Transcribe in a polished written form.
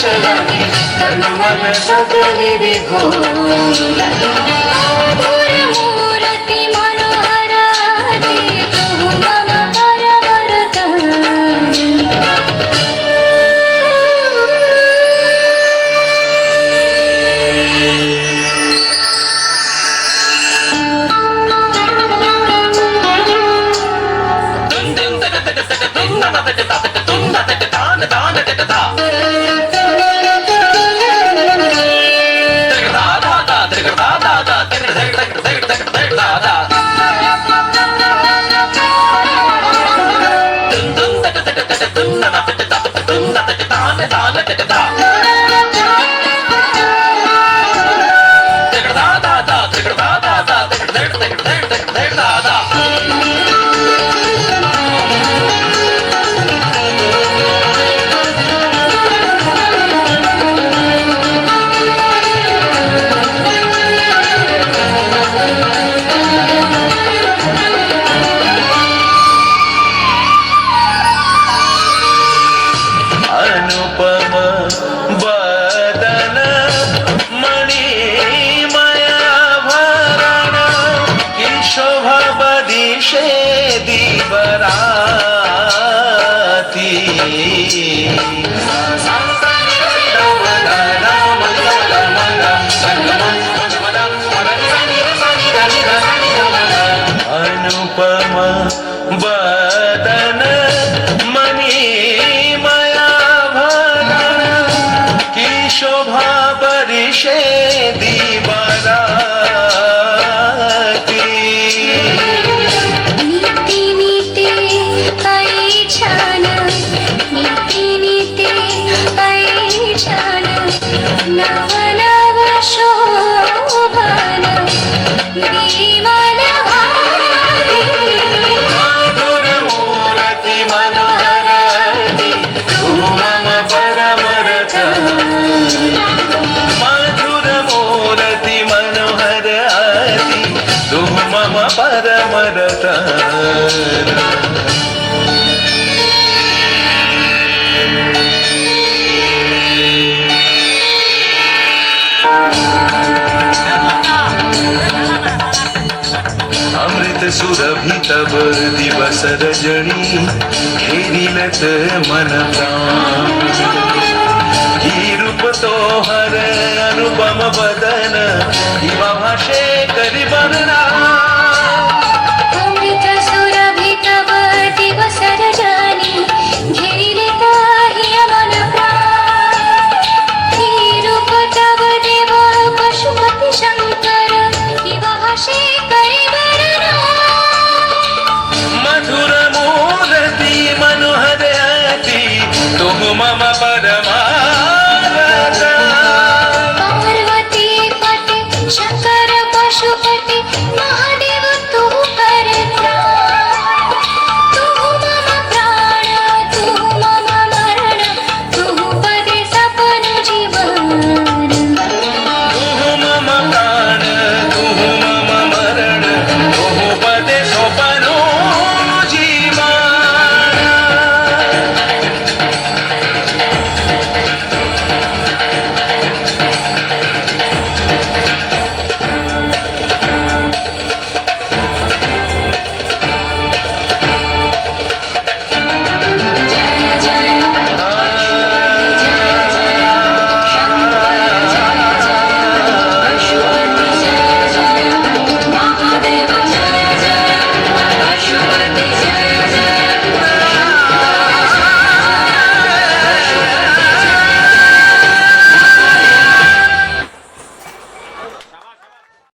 लगे तन मन सकले विभोर मूर्ति मनोहर दे तू मम परमरत अनुपम बदन मणि माया भरण की शोभा बरिशे दीवराती नीति नीति आई छान नीति नीति आई छान नव नव शोभन विमल भाति मधुर मूर्ति मनोहर तू मम परमरत मधुर मूर्ति मनोहर तू मम परमरत अमृत सुरभि तब दिवस रजनी घेरिलत मन प्राण ही रूप तो हर अनुपम बदन दिवा